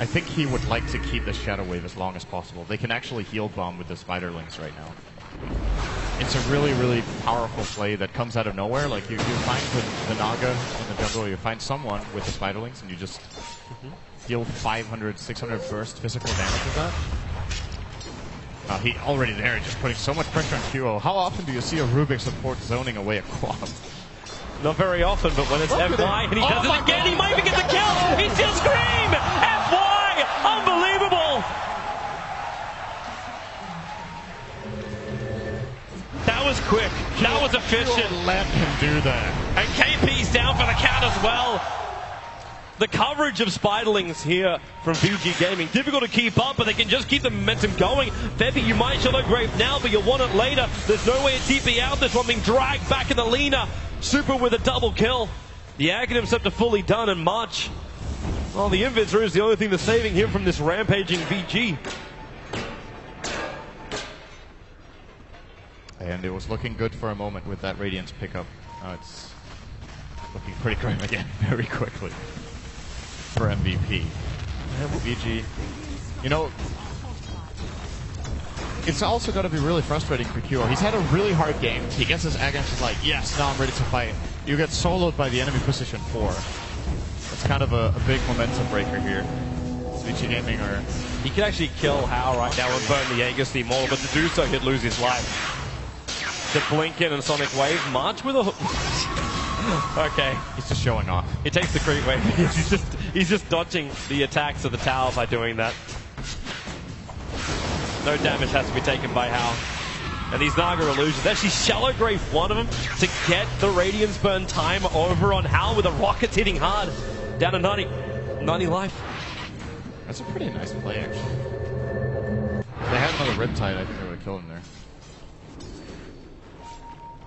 I think he would like to keep the Shadow Wave as long as possible. They can actually heal bomb with the Spiderlings right now. It's a really, really powerful play that comes out of nowhere. Like, you find the Naga in the jungle, you find someone with the Spiderlings, and you just deal 500, 600 burst physical damage with that. He already there, just putting so much pressure on QO. How often do you see a Rubik support zoning away a Quab? Not very often, but when it's FY and he does it again, he might even get the kill! He still scream! FY! Unbelievable! That was quick. That was efficient. Let him do that. And KP's down for the count as well. The coverage of Spiderlings here from VG Gaming. Difficult to keep up, but they can just keep the momentum going. Febby, you might Shadow Grave now, but you'll want it later. There's no way to TP out this one, being dragged back in the Lina. Super with a double kill. The Aghanim Scepter fully done, and March. Well, the Invisor is the only thing that's saving him from this rampaging VG. And it was looking good for a moment with that Radiance pickup. Now it's looking pretty grim again very quickly for MVP. VG, you know, it's also got to be really frustrating for QO. He's had a really hard game. He gets his Aghanim, he's like, yes, now I'm ready to fight. You get soloed by the enemy position 4. It's kind of a big momentum breaker here. VG Gaming or... He could actually kill Hao right now and burn the Aegis the Immortal, but to do so, he'd lose his life. The blink in and Sonic Wave. March with a hook. Okay. He's just showing off. He takes the creep wave. he's just dodging the attacks of the tower by doing that. No damage has to be taken by Hao. And these Naga illusions. Actually, Shallow Grave one of them to get the Radiance burn time over on Hao with the rockets hitting hard. Down to 90 life. That's a pretty nice play, actually. If they had another Riptide, I think they would have killed him there.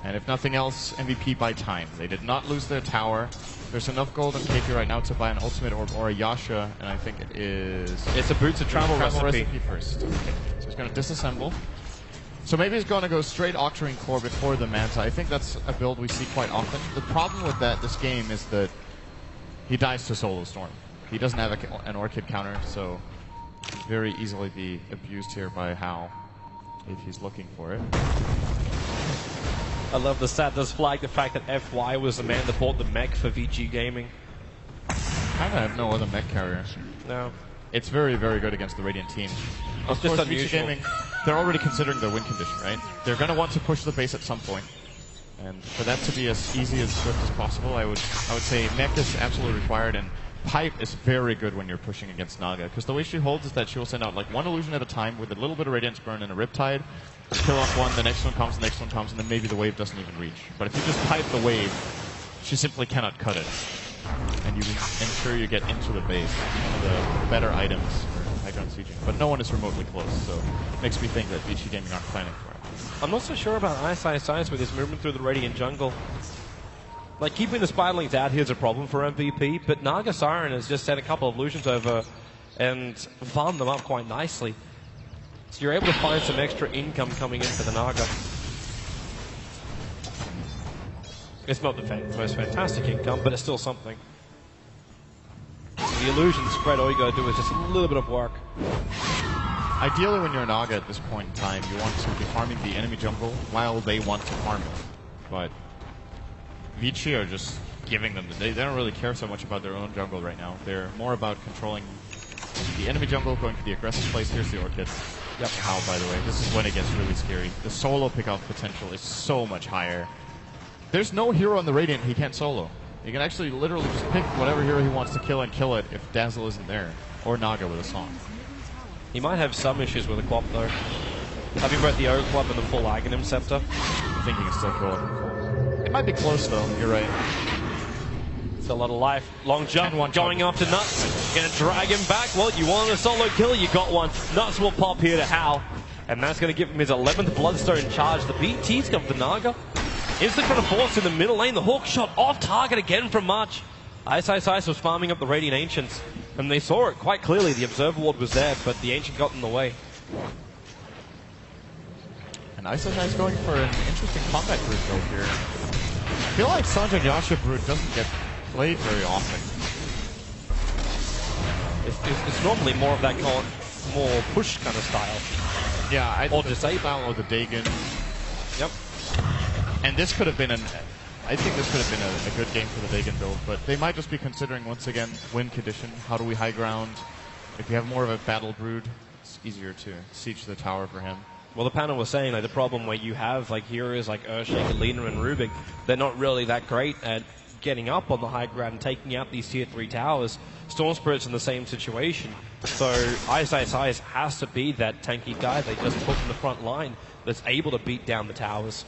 And if nothing else, MVP by time. They did not lose their tower. There's enough gold on KP right now to buy an ultimate or a Yasha, and I think it is... It's a Boots of Travel recipe first. Okay. So he's going to disassemble. So maybe he's going to go straight Octarine Core before the Manta. I think that's a build we see quite often. The problem with this game is that he dies to Solo Storm. He doesn't have an Orchid counter, so he can very easily be abused here by Hao if he's looking for it. I love the stat does flag the fact that FY was the man that bought the mech for VG Gaming. Kind of have no other mech carrier. No. It's very, very good against the Radiant team. Of course, VG Gaming, they're already considering their win condition, right? They're going to want to push the base at some point. And for that to be as easy as swift as possible, I would say mech is absolutely required, and Pipe is very good when you're pushing against Naga, because the way she holds is that she will send out like one illusion at a time with a little bit of Radiance Burn and a Riptide, kill off one, the next one comes, and then maybe the wave doesn't even reach. But if you just pipe the wave, she simply cannot cut it. And you ensure you get into the base. One of the better items for high-ground sieging. But no one is remotely close, so it makes me think that VG Gaming aren't planning for it. I'm not so sure about ISIS with his movement through the Radiant jungle. Like, keeping the Spiderlings out here is a problem for MVP, but Naga Siren has just sent a couple of illusions over and farmed them up quite nicely. So you're able to find some extra income coming in for the Naga. It's not the most fantastic income, but it's still something. The illusion spread, all you gotta do is just a little bit of work. Ideally, when you're a Naga at this point in time, you want to be farming the enemy jungle while they want to farm it. But Vici are just giving them, they don't really care so much about their own jungle right now. They're more about controlling the enemy jungle, going to the aggressive place. Here's the Orchid. Yep. How, by the way, this is when it gets really scary. The solo pickoff potential is so much higher. There's no hero on the Radiant he can't solo. He can actually literally just pick whatever hero he wants to kill and kill it if Dazzle isn't there. Or Naga with a song. He might have some issues with the Quap though. Having both the O Club and the full Aghanim Scepter. I think he can still kill it. It might be close though, you're right. It's a lot of life. Long jump, going after Nuts. Gonna drag him back. Well, you wanted a solo kill, you got one. Nuts will pop here to Hao. And that's gonna give him his 11th Bloodstone charge. The BT's got the Naga. Instant trying to force in the middle lane. The hook shot off target again from March. Ice was farming up the Radiant Ancients. And they saw it quite clearly. The Observer Ward was there, but the Ancient got in the way. And Ice going for an interesting combat group build here. I feel like Sanjay Yasha Brute doesn't get played very often. It's normally more of that more push kind of style. Yeah, or disable or the Dagon. Yep. And this could have been I think this could have been a good game for the Dagon build, but they might just be considering once again win condition. How do we high ground? If you have more of a battle brood, it's easier to siege the tower for him. Well, the panel was saying, like, the problem where you have, like, heroes like Earthshaker, Lina, and Rubik, they're not really that great at getting up on the high ground and taking out these tier 3 towers. Storm Spirit's in the same situation. So Ice has to be that tanky guy they just put in the front line that's able to beat down the towers.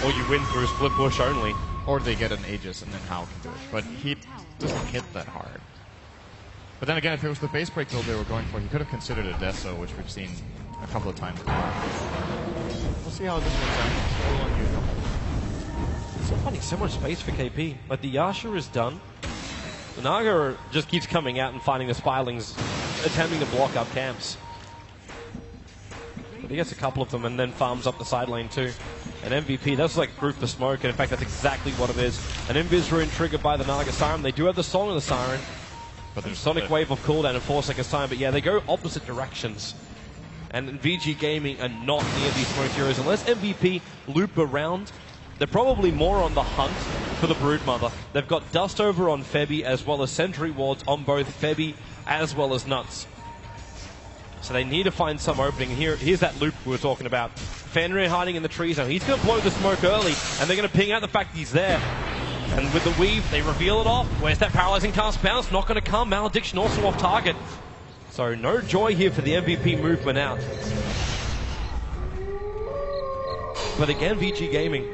Or you win through split push only. Or they get an Aegis and then Hal can do it. But he doesn't hit that hard. But then again, if it was the base break build they were going for, he could have considered a Deso, which we've seen a couple of times now. We'll see how this works out. It's a little unusual. It's so funny, so much space for KP. Like, the Yasha is done. The Naga just keeps coming out and finding the Spylings, attempting to block up camps. But he gets a couple of them and then farms up the side lane too. An MVP, that's like group the smoke, and in fact that's exactly what it is. An Invis rune triggered by the Naga Siren. They do have the Song of the Siren. But there's Sonic Wave of cooldown in 4 seconds time, but yeah, they go opposite directions. And VG Gaming are not near these smoke heroes. Unless MVP loop around, they're probably more on the hunt for the Broodmother. They've got Dust over on Febby, as well as Sentry Wards on both Febby as well as Nuts. So they need to find some opening. Here's that loop we were talking about. Fenrir hiding in the trees now. He's going to blow the smoke early, and they're going to ping out the fact he's there. And with the weave, they reveal it off. Where's that paralyzing cast bounce? Not going to come. Malediction also off target. So no joy here for the MVP movement out. But again, VG Gaming.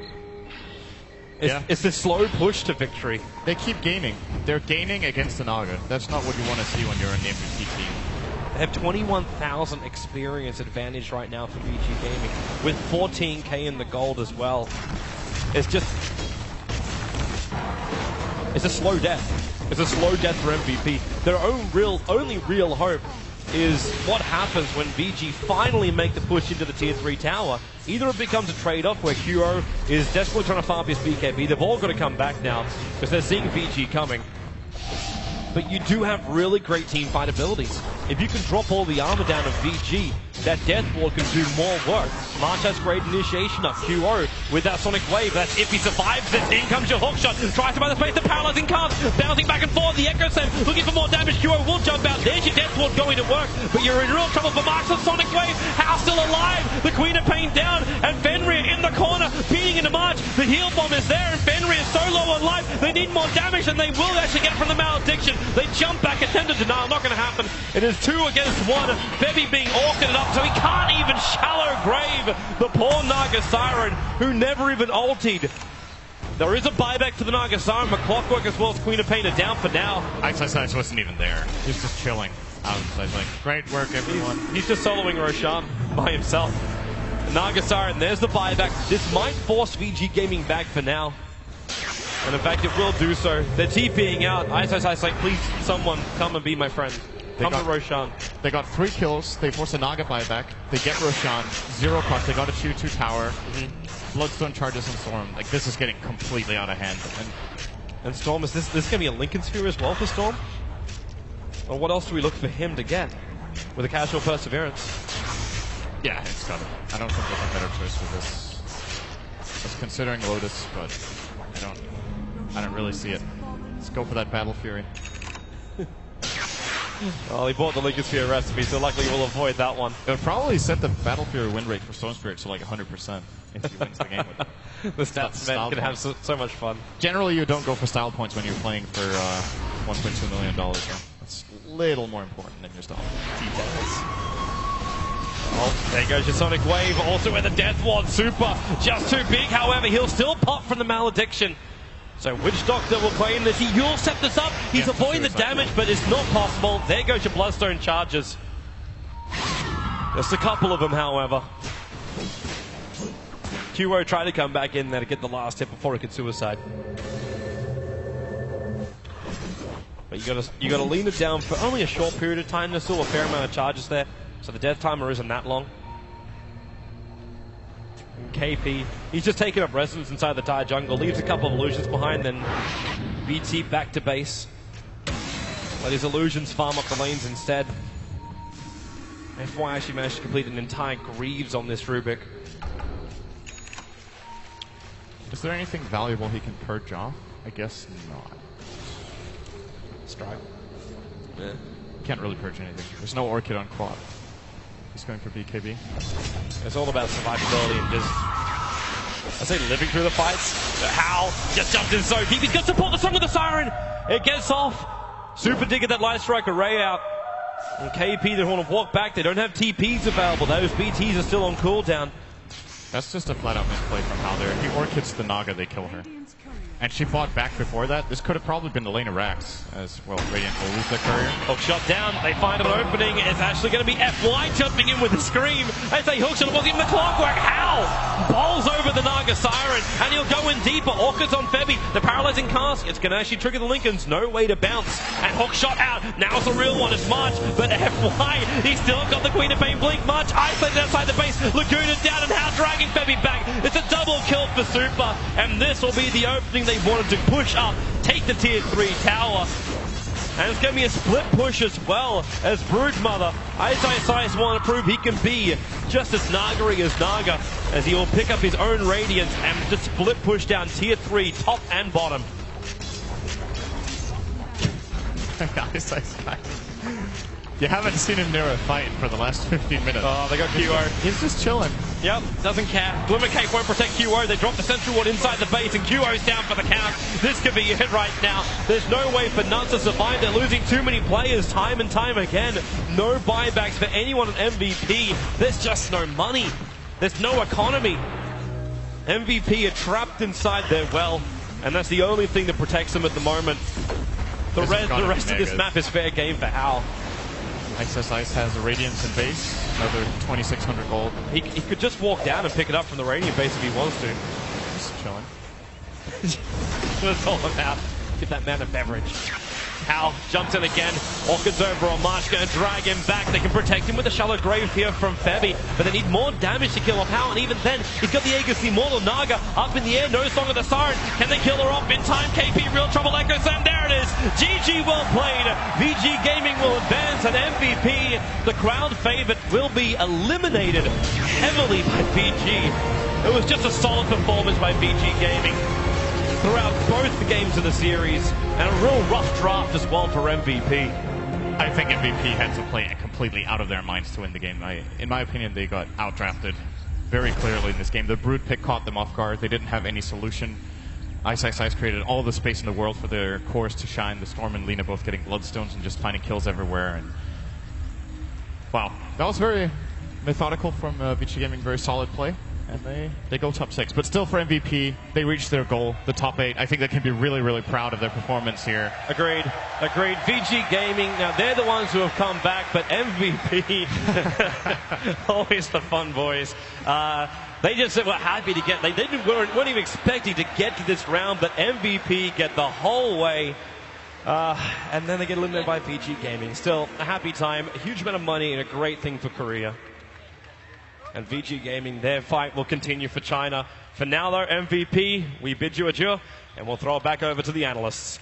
It's this slow push to victory. They keep gaining. They're gaining against the Naga. That's not what you want to see when you're an MVP team. They have 21,000 experience advantage right now for VG Gaming, with 14k in the gold as well. It's just... It's a slow death. It's a slow death for MVP. Their only real hope is what happens when VG finally make the push into the tier 3 tower. Either it becomes a trade-off where QO is desperately trying to farm his BKB. They've all got to come back now because they're seeing VG coming. But you do have really great team fight abilities. If you can drop all the armor down of VG, that Death Ward can do more work. March has great initiation up. QO with that Sonic Wave. That's if he survives this. In comes your hookshot. Tries to buy the space. The paralyzing cast. Bouncing back and forth. The Echo Slam looking for more damage. QO will jump out. There's your Death Ward going to work. But you're in real trouble for March. The Sonic Wave. House still alive. The Queen of Pain down. And Fenrir in the corner. Beating into March. The heal bomb is there. And Fenrir is so low on life. They need more damage than they will actually get from the Malediction. They jump back. Attempt to denial. Not going to happen. It is 2 against 1. Bebby being orchided up. So he can't even shallow grave the poor Naga Siren, who never even ultied. There is a buyback for the Naga Siren, but Clockwork as well as Queen of Pain are down for now. Ice wasn't even there. He's just chilling. Like, great work, everyone. He's just soloing Roshan by himself. Naga Siren, there's the buyback. This might force VG Gaming back for now. And in fact, it will do so. They're TPing out. Ice, like, please, someone come and be my friend. Come to Roshan. They got 3 kills. They force a Naga buyback. They get Roshan. 0 cost. They got a 2-2 tower. Bloodstone charges and Storm. Like, this is getting completely out of hand. And Storm, is this going to be a Lincoln Sphere as well for Storm? Or what else do we look for him to get with a casual Perseverance? Yeah, it's got it. I don't think there's a better choice for this. I was considering Lotus, but I don't really see it. Let's go for that Battle Fury. Well, he bought the Lincoln Sphere recipe, so luckily we'll avoid that one. It would probably set the Battle Fury win rate for Stone Spirit to like 100% if he wins the game with it. The stats men can have so much fun. Generally, you don't go for style points when you're playing for $1.2 million. That's a little more important than your style details. Oh, there goes your Sonic Wave, also with a Death Ward super. Just too big, however, he'll still pop from the Malediction. So Witch Doctor will claim this. He will set this up. He's avoiding the damage, but it's not possible. There goes your Bloodstone charges. Just a couple of them, however. QO tried to come back in there to get the last hit before he could suicide. But you gotta lean it down for only a short period of time. There's still a fair amount of charges there, so the death timer isn't that long. KP, he's just taking up residence inside the Dire Jungle, leaves a couple of illusions behind, then BT back to base. Let his illusions farm up the lanes instead. FY actually managed to complete an entire Greaves on this Rubik. Is there anything valuable he can purge off? I guess not. Strike. Yeah. Can't really purge anything. There's no Orchid on quad. He's going for BKB. It's all about survivability and just, I say, living through the fights. How just jumped in so deep. He's got support the Song of the Siren. It gets off. Super Digger that Light Strike array out. And KP, they want to walk back. They don't have TPs available. Those BTs are still on cooldown. That's just a flat-out misplay from Hal there. He Orchids the Naga, they kill her. And she fought back before that. This could have probably been the lane of Rax, as well. Radiant will lose their courier. Hook shot down. They find an opening. It's actually going to be FY jumping in with a scream. They say hook shot. It wasn't even the clockwork. Hal bowls over the Naga Siren, and he'll go in deeper. Orchids on Febby. The paralyzing cast. It's going to actually trigger the Lincolns. No way to bounce. And hook shot out. Now it's a real one. It's March, but FY, he's still got the Queen of Pain blink. March isolated outside the base. Laguna down, and Hal dragging Febby back. It's a double kill for Super, and this will be the opening they wanted to push up, take the tier 3 tower. And it's going to be a split push as well, as Broodmother. Ice want to prove he can be just as Naga-y as Naga, as he will pick up his own Radiance and just split push down tier 3, top and bottom. You haven't seen him near a fight for the last 15 minutes. Oh, they got QO. He's just chilling. Yep, doesn't care. Glimmer Cape won't protect QO. They drop the Sentry Ward inside the base, and QO's down for the count. This could be it right now. There's no way for Nuts to survive. They're losing too many players time and time again. No buybacks for anyone on MVP. There's just no money. There's no economy. MVP are trapped inside their well, and that's the only thing that protects them at the moment. The rest of this map is fair game for Hal. Ice has a Radiance in base, another 2,600 gold. He could just walk down and pick it up from the Radiant base if he wants to. Just chilling. That's all about. Give that man a beverage. Hal jumps in again. Orchid's over on March, going to drag him back. They can protect him with a shallow grave here from Febby, but they need more damage to kill off Hal, and even then, he's got the Aegis, the Immortal Naga up in the air. No Song of the Siren. Can they kill her off in time? KP, real trouble. Echo Sam, there it is. GG, well played. VG Gaming will advance, and MVP, the crowd favorite, will be eliminated heavily by VG. It was just a solid performance by VG Gaming throughout both the games of the series, and a real rough draft as well for MVP. I think MVP had to play completely out of their minds to win the game. In my opinion, they got outdrafted very clearly in this game. The Brood pick caught them off guard. They didn't have any solution. Ice created all the space in the world for their cores to shine. The Storm and Lina both getting Bloodstones and just finding kills everywhere. And wow, that was very methodical from VG Gaming, very solid play. And they go top 6. But still, for MVP, they reached their goal, the top 8. I think they can be really, really proud of their performance here. Agreed. VG Gaming, now they're the ones who have come back, but MVP, always the fun boys. They just were happy to get, weren't even expecting to get to this round, but MVP get the whole way. And then they get eliminated by VG Gaming. Still, a happy time, a huge amount of money, and a great thing for Korea. And VG Gaming, their fight will continue for China. For now, though, MVP, we bid you adieu, and we'll throw it back over to the analysts.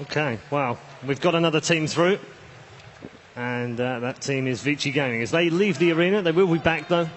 Okay, well, we've got another team through, and that team is VG Gaming. As they leave the arena, they will be back, though,